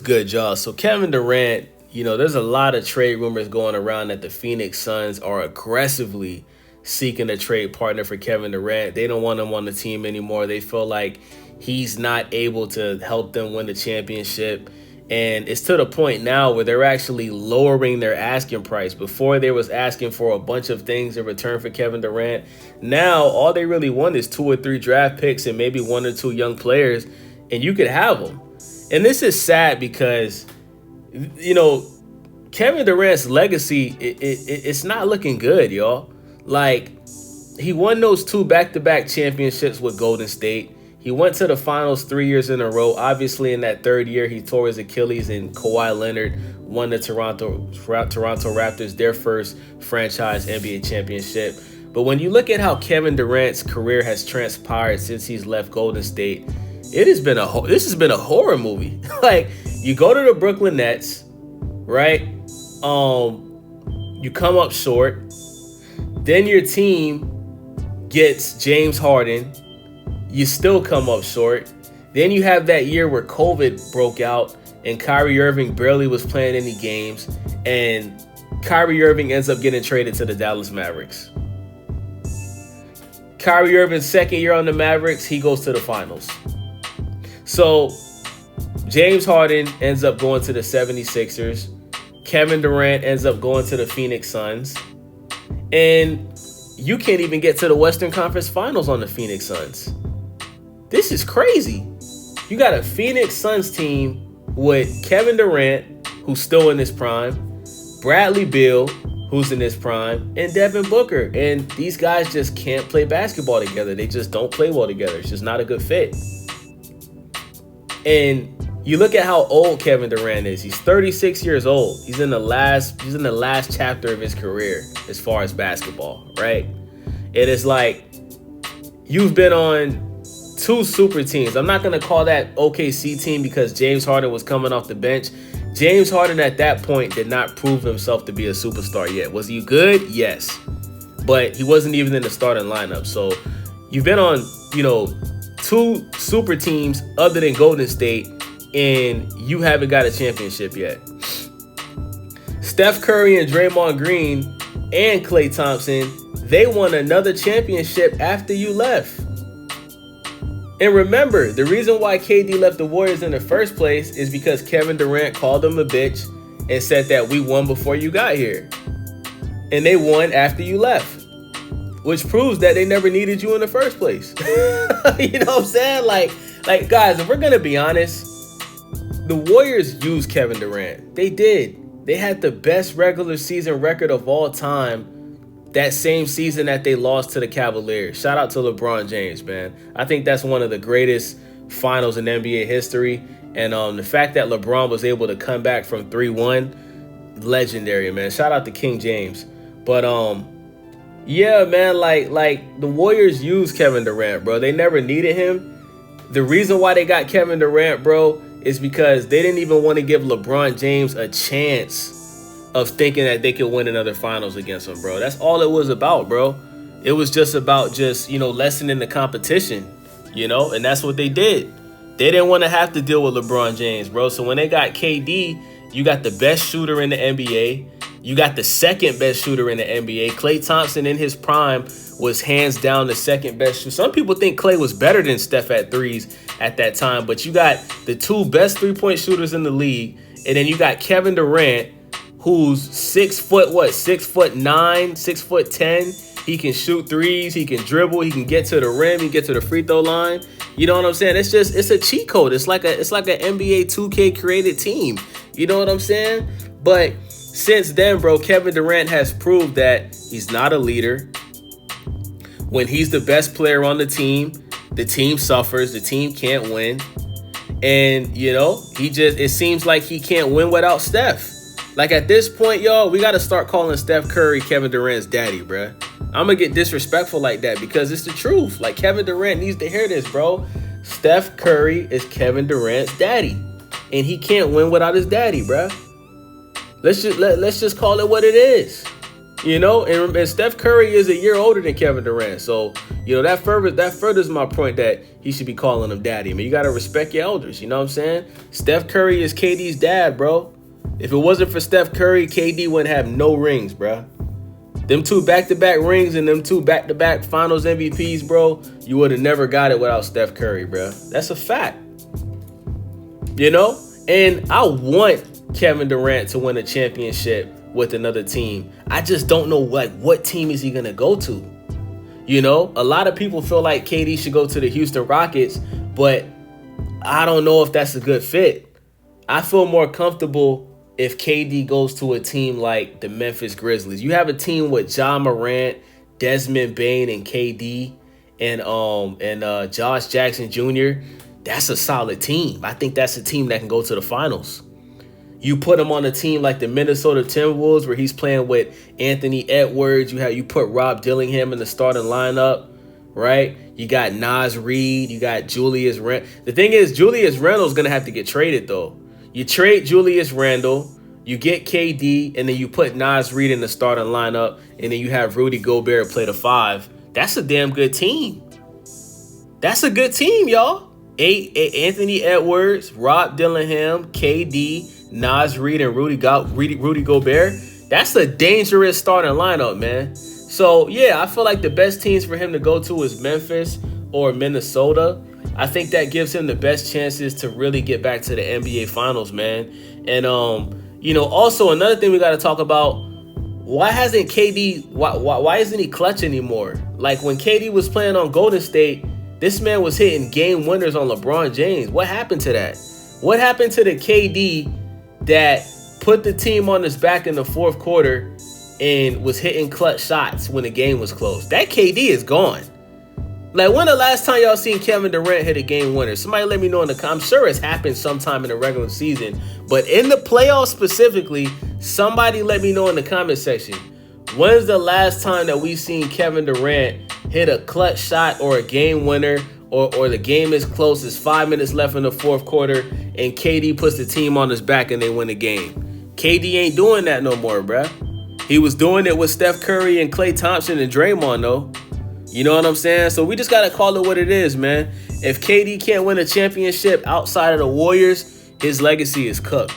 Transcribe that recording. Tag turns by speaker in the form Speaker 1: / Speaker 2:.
Speaker 1: Good job. So Kevin Durant, there's a lot of trade rumors going around that the Phoenix Suns are aggressively seeking a trade partner for Kevin Durant. They don't want him on the team anymore. They feel like he's not able to help them win the championship. And it's to the point now where they're actually lowering their asking price. Before they was asking for a bunch of things in return for Kevin Durant. Now all they really want is 2 or 3 draft picks and maybe 1 or 2 young players, and you could have them. And this is sad because, Kevin Durant's legacy, it's not looking good, y'all. Like, he won those 2 back-to-back championships with Golden State. He went to the finals 3 years in a row. Obviously, in that third year, he tore his Achilles, and Kawhi Leonard won the Toronto Raptors, their first franchise NBA championship. But when you look at how Kevin Durant's career has transpired since he's left Golden State, this has been a horror movie. Like, you go to the Brooklyn Nets, right? You come up short. Then your team gets James Harden. You still come up short. Then you have that year where COVID broke out and Kyrie Irving barely was playing any games, and Kyrie Irving ends up getting traded to the Dallas Mavericks. Kyrie Irving's second year on the Mavericks, he goes to the finals. So James Harden ends up going to the 76ers. Kevin Durant ends up going to the Phoenix Suns. And you can't even get to the Western Conference Finals on the Phoenix Suns. This is crazy. You got a Phoenix Suns team with Kevin Durant, who's still in his prime, Bradley Beal, who's in his prime, and Devin Booker. And these guys just can't play basketball together. They just don't play well together. It's just not a good fit. And you look at how old Kevin Durant is. He's 36 years old. He's in the last chapter of his career as far as basketball, right? It is like you've been on 2 super teams. I'm not going to call that OKC team because James Harden was coming off the bench. James Harden at that point did not prove himself to be a superstar yet. Was he good? Yes. But he wasn't even in the starting lineup. So you've been on, 2 super teams other than Golden State, and you haven't got a championship yet. Steph Curry and Draymond Green and Klay Thompson, they won another championship after you left. And remember, the reason why KD left the Warriors in the first place is because Kevin Durant called him a bitch and said that we won before you got here. And they won after you left, which proves that they never needed you in the first place. You know what I'm saying? Like guys, if we're going to be honest, the Warriors used Kevin Durant. They did. They had the best regular season record of all time that same season that they lost to the Cavaliers. Shout out to LeBron James, man. I think that's one of the greatest finals in NBA history. And the fact that LeBron was able to come back from 3-1, legendary, man. Shout out to King James. But yeah, man, like the Warriors used Kevin Durant, bro. They never needed him. The reason why they got Kevin Durant, bro, is because they didn't even want to give LeBron James a chance of thinking that they could win another finals against him, bro. That's all it was about, bro. It was just about lessening the competition, and that's what they did. They didn't want to have to deal with LeBron James, bro. So when they got KD, you got the best shooter in the NBA. You got the second best shooter in the NBA. Klay Thompson in his prime was hands down the second best shooter. Some people think Klay was better than Steph at threes at that time, but you got the 2 best 3-point shooters in the league. And then you got Kevin Durant, who's 6'9", 6'10". He can shoot threes. He can dribble. He can get to the rim. He can get to the free throw line. You know what I'm saying? It's a cheat code. It's like an NBA 2K created team. You know what I'm saying? But since then, bro, Kevin Durant has proved that he's not a leader. When he's the best player on the team suffers. The team can't win. And, it seems like he can't win without Steph. Like, at this point, y'all, we got to start calling Steph Curry Kevin Durant's daddy, bruh. I'm going to get disrespectful like that because it's the truth. Like, Kevin Durant needs to hear this, bro. Steph Curry is Kevin Durant's daddy. And he can't win without his daddy, bruh. Let's just call it what it is. And Steph Curry is a year older than Kevin Durant. So, that furthers my point that he should be calling him daddy. I mean, you got to respect your elders. You know what I'm saying? Steph Curry is KD's dad, bro. If it wasn't for Steph Curry, KD wouldn't have no rings, bro. Them 2 back-to-back rings and them 2 back-to-back finals MVPs, bro, you would have never got it without Steph Curry, bro. That's a fact. And I want Kevin Durant to win a championship with another team. I just don't know what team is he going to go to. A lot of people feel like KD should go to the Houston Rockets, but I don't know if that's a good fit. I feel more comfortable if KD goes to a team like the Memphis Grizzlies. You have a team with Ja Morant, Desmond Bane, and KD, and Josh Jackson Jr. That's a solid team. I think that's a team that can go to the finals. You put him on a team like the Minnesota Timberwolves where he's playing with Anthony Edwards. You put Rob Dillingham in the starting lineup, right? You got Naz Reid. You got Julius Randle. The thing is, Julius Randle's going to have to get traded, though. You trade Julius Randle, you get KD, and then you put Naz Reid in the starting lineup, and then you have Rudy Gobert play the 5. That's a damn good team. That's a good team, y'all. Anthony Edwards, Rob Dillingham, KD, Naz Reid, and Rudy Gobert. That's a dangerous starting lineup, man. So, yeah, I feel like the best teams for him to go to is Memphis or Minnesota. I think that gives him the best chances to really get back to the NBA Finals, man. And, also another thing we got to talk about, why hasn't KD, why isn't he clutch anymore? Like when KD was playing on Golden State, this man was hitting game winners on LeBron James. What happened to that? What happened to the KD that put the team on his back in the fourth quarter and was hitting clutch shots when the game was close? That KD is gone. Like, when the last time y'all seen Kevin Durant hit a game winner? Somebody let me know in the comments. I'm sure it's happened sometime in the regular season, but in the playoffs specifically, somebody let me know in the comment section. When's the last time that we've seen Kevin Durant hit a clutch shot or a game winner, or the game is close, there's 5 minutes left in the fourth quarter, and KD puts the team on his back and they win the game? KD ain't doing that no more, bruh. He was doing it with Steph Curry and Klay Thompson and Draymond, though. You know what I'm saying? So we just got to call it what it is, man. If KD can't win a championship outside of the Warriors, his legacy is cooked.